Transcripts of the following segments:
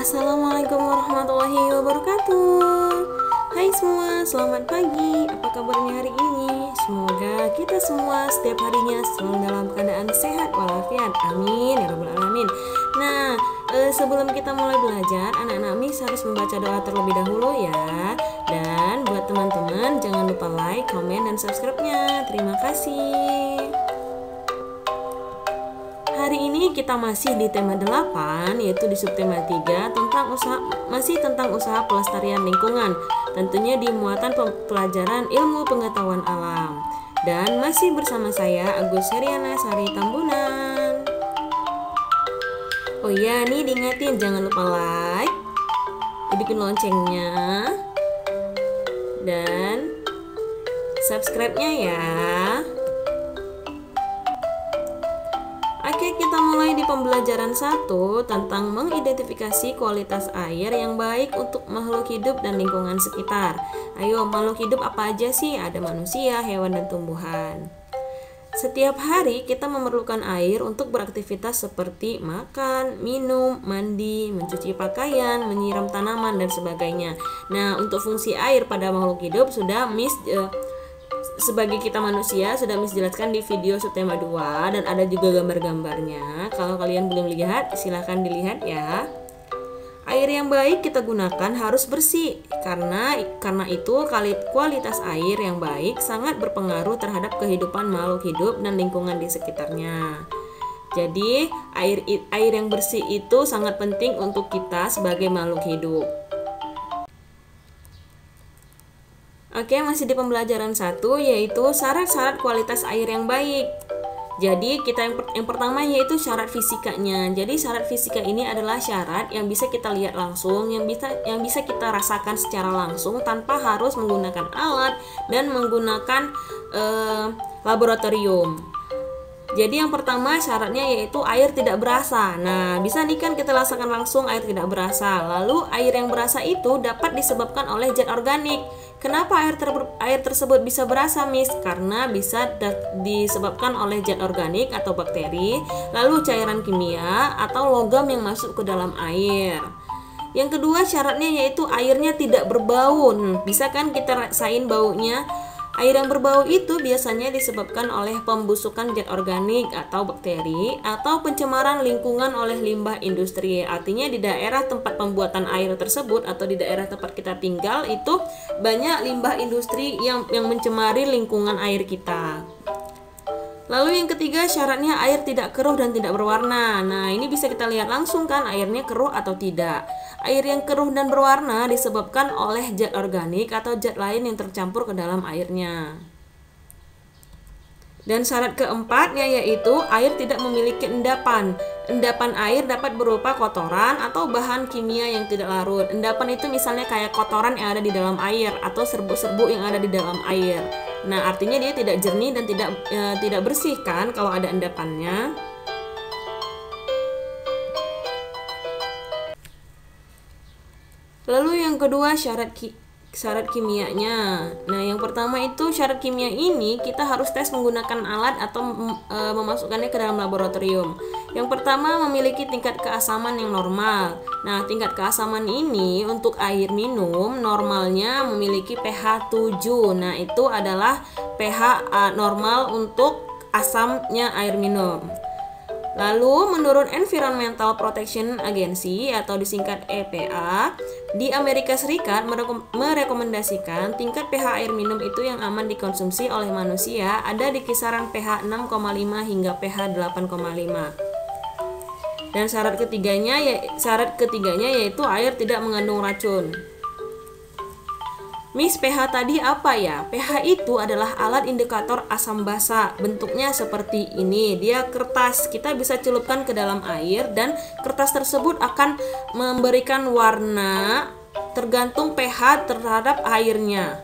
Assalamualaikum warahmatullahi wabarakatuh. Hai semua, selamat pagi. Apa kabarnya hari ini? Semoga kita semua setiap harinya selalu dalam keadaan sehat walafiat. Amin ya rabbal alamin. Nah, sebelum kita mulai belajar, anak-anak Miss harus membaca doa terlebih dahulu ya. Dan buat teman-teman jangan lupa like, komen, dan subscribe-nya. Terima kasih. Hari ini kita masih di tema 8, yaitu di subtema 3 tentang usaha pelestarian lingkungan, tentunya di muatan pelajaran ilmu pengetahuan alam. Dan masih bersama saya Agus Heriana Sari Tambunan. Oh iya, nih diingetin jangan lupa like, hidupin loncengnya, dan subscribe-nya ya. Oke, kita mulai di pembelajaran 1 tentang mengidentifikasi kualitas air yang baik untuk makhluk hidup dan lingkungan sekitar. Ayo, makhluk hidup apa aja sih? Ada manusia, hewan, dan tumbuhan. Setiap hari kita memerlukan air untuk beraktivitas seperti makan, minum, mandi, mencuci pakaian, menyiram tanaman, dan sebagainya. Nah, untuk fungsi air pada makhluk hidup sudah sebagai kita manusia sudah Miss jelaskan di video subtema 2 dan ada juga gambar-gambarnya. Kalau kalian belum lihat, silahkan dilihat ya. Air yang baik kita gunakan harus bersih karena itu kualitas air yang baik sangat berpengaruh terhadap kehidupan makhluk hidup dan lingkungan di sekitarnya. Jadi, air yang bersih itu sangat penting untuk kita sebagai makhluk hidup. Oke, masih di pembelajaran 1 yaitu syarat-syarat kualitas air yang baik. Jadi kita yang pertama yaitu syarat fisikanya. Jadi syarat fisika ini adalah syarat yang bisa kita lihat langsung, yang bisa kita rasakan secara langsung tanpa harus menggunakan alat dan menggunakan laboratorium. Jadi yang pertama syaratnya yaitu air tidak berasa. Nah, bisa nih kan kita rasakan langsung air tidak berasa. Lalu air yang berasa itu dapat disebabkan oleh zat organik. Kenapa air tersebut bisa berasa, Miss? Karena bisa disebabkan oleh zat organik atau bakteri, lalu cairan kimia atau logam yang masuk ke dalam air. Yang kedua syaratnya yaitu airnya tidak berbau. Bisa kan kita rasain baunya? Air yang berbau itu biasanya disebabkan oleh pembusukan zat organik atau bakteri atau pencemaran lingkungan oleh limbah industri. Artinya di daerah tempat pembuatan air tersebut atau di daerah tempat kita tinggal itu banyak limbah industri yang mencemari lingkungan air kita. Lalu yang ketiga syaratnya air tidak keruh dan tidak berwarna. Nah, ini bisa kita lihat langsung kan airnya keruh atau tidak. Air yang keruh dan berwarna disebabkan oleh zat organik atau zat lain yang tercampur ke dalam airnya. Dan syarat keempatnya yaitu air tidak memiliki endapan. Endapan air dapat berupa kotoran atau bahan kimia yang tidak larut. Endapan itu misalnya kayak kotoran yang ada di dalam air atau serbuk-serbuk yang ada di dalam air. Nah, artinya dia tidak jernih dan tidak bersih kan kalau ada endapannya. Lalu yang kedua syarat kimianya. Nah, yang pertama itu syarat kimia ini kita harus tes menggunakan alat atau memasukkannya ke dalam laboratorium. Yang pertama memiliki tingkat keasaman yang normal. Nah, tingkat keasaman ini untuk air minum normalnya memiliki pH 7. Nah, itu adalah pH normal untuk asamnya air minum. Lalu, menurut Environmental Protection Agency atau disingkat EPA, di Amerika Serikat merekomendasikan tingkat pH air minum itu yang aman dikonsumsi oleh manusia ada di kisaran pH 6,5 hingga pH 8,5. Dan syarat ketiganya yaitu air tidak mengandung racun. Miss, pH tadi apa ya? pH itu adalah alat indikator asam basa. Bentuknya seperti ini. Dia kertas. Kita bisa celupkan ke dalam air dan kertas tersebut akan memberikan warna tergantung pH terhadap airnya.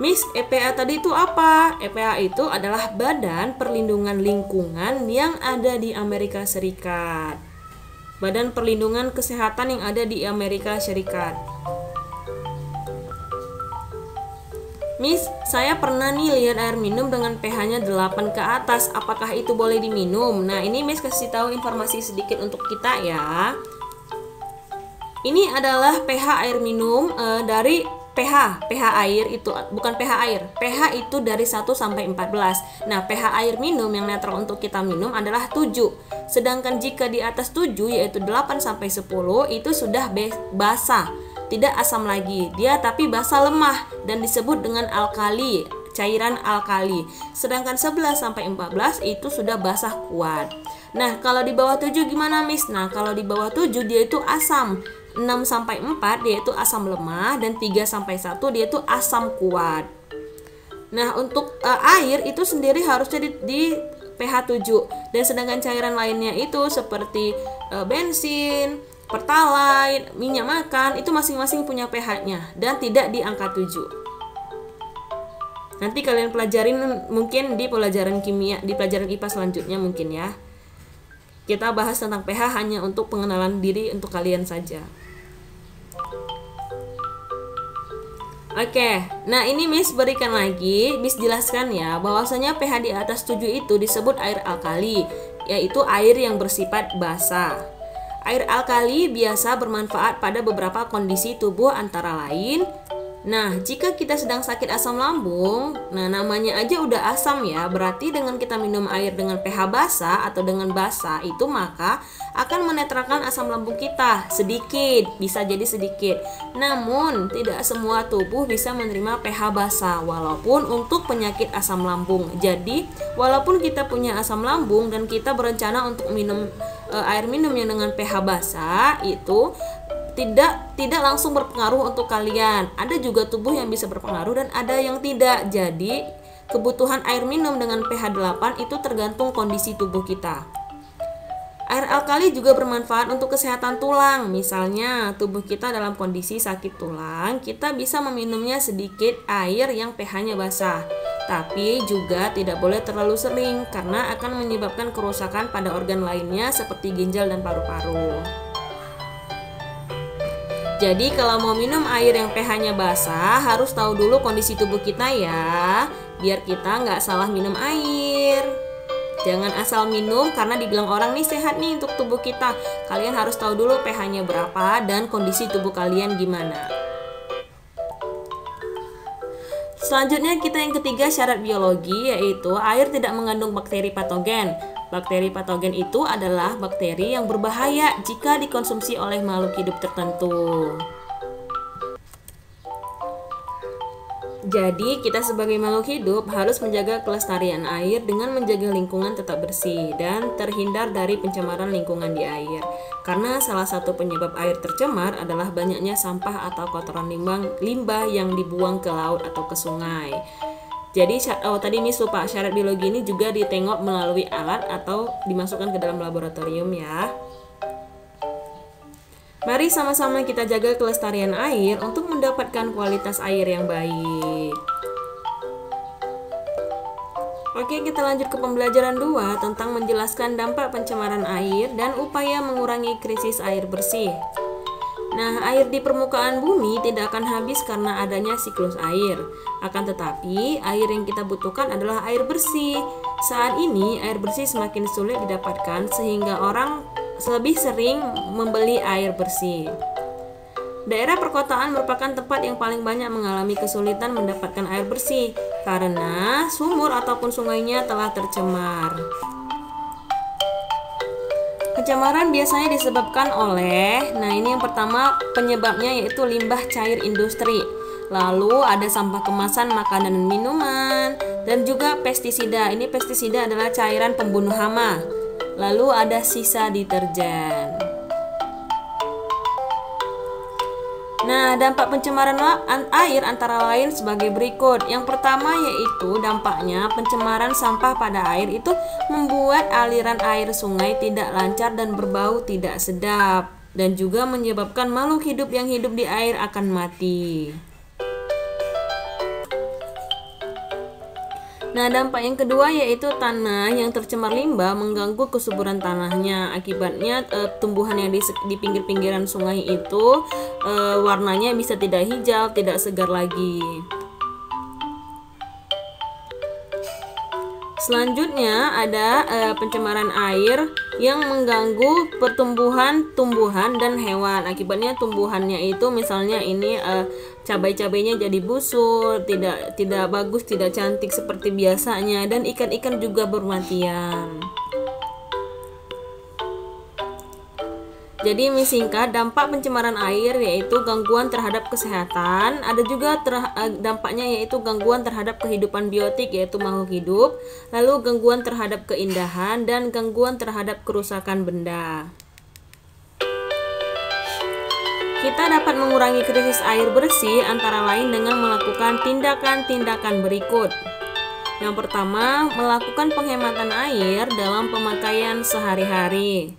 Miss, EPA tadi itu apa? EPA itu adalah Badan Perlindungan Lingkungan yang ada di Amerika Serikat. Badan Perlindungan Kesehatan yang ada di Amerika Serikat. Miss, saya pernah nih lihat air minum dengan pH-nya 8 ke atas. Apakah itu boleh diminum? Nah, ini Miss kasih tahu informasi sedikit untuk kita ya. Ini adalah pH air minum dari pH air itu bukan pH air. pH itu dari 1 sampai 14. Nah, pH air minum yang netral untuk kita minum adalah 7. Sedangkan jika di atas 7 yaitu 8 sampai 10 itu sudah basa, tidak asam lagi. Dia tapi basa lemah dan disebut dengan alkali, cairan alkali. Sedangkan 11 sampai 14 itu sudah basah kuat. Nah, kalau di bawah 7 gimana, Miss? Nah, kalau di bawah 7 dia itu asam. 6 sampai 4 dia itu asam lemah dan 3 sampai 1 dia itu asam kuat. Nah, untuk air itu sendiri harusnya di pH 7. Dan sedangkan cairan lainnya itu seperti bensin, pertalite, minyak makan itu masing-masing punya pH-nya dan tidak di angka 7. Nanti kalian pelajarin mungkin di pelajaran kimia, di pelajaran IPA selanjutnya mungkin ya. Kita bahas tentang pH hanya untuk pengenalan diri untuk kalian saja. Oke, nah ini Miss berikan lagi, Miss jelaskan ya bahwasanya pH di atas 7 itu disebut air alkali, yaitu air yang bersifat basa. Air alkali biasa bermanfaat pada beberapa kondisi tubuh antara lain. Nah, jika kita sedang sakit asam lambung, nah namanya aja udah asam ya, berarti dengan kita minum air dengan pH basa atau dengan basa itu maka akan menetralkan asam lambung kita sedikit, bisa jadi sedikit. Namun, tidak semua tubuh bisa menerima pH basa walaupun untuk penyakit asam lambung. Jadi, walaupun kita punya asam lambung dan kita berencana untuk minum air minum yang dengan pH basa itu tidak langsung berpengaruh untuk kalian. Ada juga tubuh yang bisa berpengaruh dan ada yang tidak. Jadi, kebutuhan air minum dengan pH 8 itu tergantung kondisi tubuh kita. Air alkali juga bermanfaat untuk kesehatan tulang. Misalnya, tubuh kita dalam kondisi sakit tulang, kita bisa meminumnya sedikit air yang pH-nya basah. Tapi juga tidak boleh terlalu sering karena akan menyebabkan kerusakan pada organ lainnya seperti ginjal dan paru-paru. Jadi kalau mau minum air yang pH-nya basah harus tahu dulu kondisi tubuh kita ya, biar kita nggak salah minum air. Jangan asal minum karena dibilang orang nih sehat nih untuk tubuh kita. Kalian harus tahu dulu pH-nya berapa dan kondisi tubuh kalian gimana. Selanjutnya kita yang ketiga syarat biologi, yaitu air tidak mengandung bakteri patogen. Bakteri patogen itu adalah bakteri yang berbahaya jika dikonsumsi oleh makhluk hidup tertentu. Jadi kita sebagai makhluk hidup harus menjaga kelestarian air dengan menjaga lingkungan tetap bersih dan terhindar dari pencemaran lingkungan di air. Karena salah satu penyebab air tercemar adalah banyaknya sampah atau kotoran limbah yang dibuang ke laut atau ke sungai. Jadi tadi Miss lupa, syarat biologi ini juga ditengok melalui alat atau dimasukkan ke dalam laboratorium ya. Mari sama-sama kita jaga kelestarian air untuk mendapatkan kualitas air yang baik. Oke, kita lanjut ke pembelajaran 2 tentang menjelaskan dampak pencemaran air dan upaya mengurangi krisis air bersih. Nah, air di permukaan bumi tidak akan habis karena adanya siklus air. Akan tetapi, air yang kita butuhkan adalah air bersih. Saat ini, air bersih semakin sulit didapatkan sehingga orang lebih sering membeli air bersih. Daerah perkotaan merupakan tempat yang paling banyak mengalami kesulitan mendapatkan air bersih karena sumur ataupun sungainya telah tercemar. Pencemaran biasanya disebabkan oleh, nah ini yang pertama penyebabnya yaitu limbah cair industri. Lalu ada sampah kemasan makanan dan minuman dan juga pestisida. Ini pestisida adalah cairan pembunuh hama. Lalu ada sisa deterjen. Nah, dampak pencemaran air antara lain sebagai berikut. Yang pertama yaitu dampaknya pencemaran sampah pada air itu membuat aliran air sungai tidak lancar dan berbau tidak sedap dan juga menyebabkan makhluk hidup yang hidup di air akan mati. Nah, dampak yang kedua yaitu tanah yang tercemar limbah mengganggu kesuburan tanahnya. Akibatnya tumbuhan yang di pinggir-pinggiran sungai itu warnanya bisa tidak hijau, tidak segar lagi. Selanjutnya ada pencemaran air yang mengganggu pertumbuhan tumbuhan dan hewan. Akibatnya tumbuhannya itu misalnya ini cabai-cabainya jadi busuk, tidak bagus, tidak cantik seperti biasanya, dan ikan-ikan juga bermatian. Jadi singkat, dampak pencemaran air yaitu gangguan terhadap kesehatan. Ada juga dampaknya yaitu gangguan terhadap kehidupan biotik yaitu makhluk hidup, lalu gangguan terhadap keindahan, dan gangguan terhadap kerusakan benda. Kita dapat mengurangi krisis air bersih antara lain dengan melakukan tindakan-tindakan berikut. Yang pertama, melakukan penghematan air dalam pemakaian sehari-hari.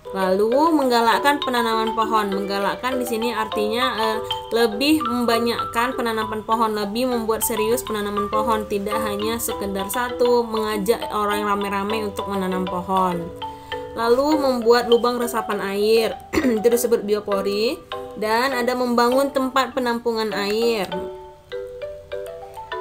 Lalu menggalakkan penanaman pohon. Menggalakkan di sini artinya lebih membanyakkan penanaman pohon, lebih membuat serius penanaman pohon, tidak hanya sekedar satu, mengajak orang rame-rame untuk menanam pohon. Lalu membuat lubang resapan air, itu disebut biopori, dan ada membangun tempat penampungan air.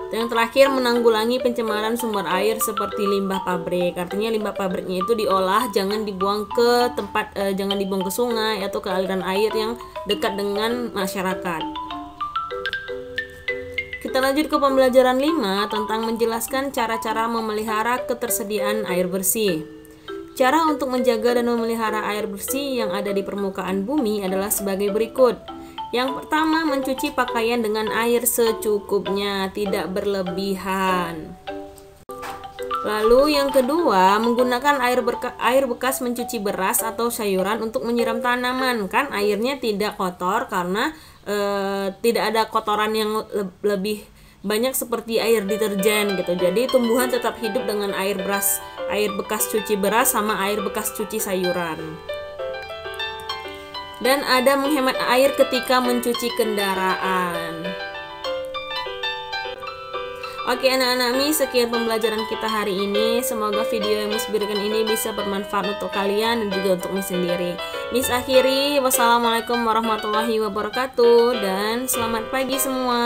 Yang terakhir, menanggulangi pencemaran sumber air seperti limbah pabrik. Artinya limbah pabriknya itu diolah, jangan dibuang ke tempat, jangan dibuang ke sungai atau ke aliran air yang dekat dengan masyarakat. Kita lanjut ke pembelajaran 5 tentang menjelaskan cara-cara memelihara ketersediaan air bersih. Cara untuk menjaga dan memelihara air bersih yang ada di permukaan bumi adalah sebagai berikut. Yang pertama, mencuci pakaian dengan air secukupnya, tidak berlebihan. Lalu yang kedua, menggunakan air bekas mencuci beras atau sayuran untuk menyiram tanaman. Kan airnya tidak kotor karena tidak ada kotoran yang lebih banyak seperti air deterjen gitu. Jadi tumbuhan tetap hidup dengan air bekas cuci beras sama air bekas cuci sayuran. Dan ada menghemat air ketika mencuci kendaraan. Oke anak-anak Mi, sekian pembelajaran kita hari ini. Semoga video yang Miss berikan ini bisa bermanfaat untuk kalian dan juga untuk Miss sendiri. Miss akhiri, wassalamualaikum warahmatullahi wabarakatuh, dan selamat pagi semua.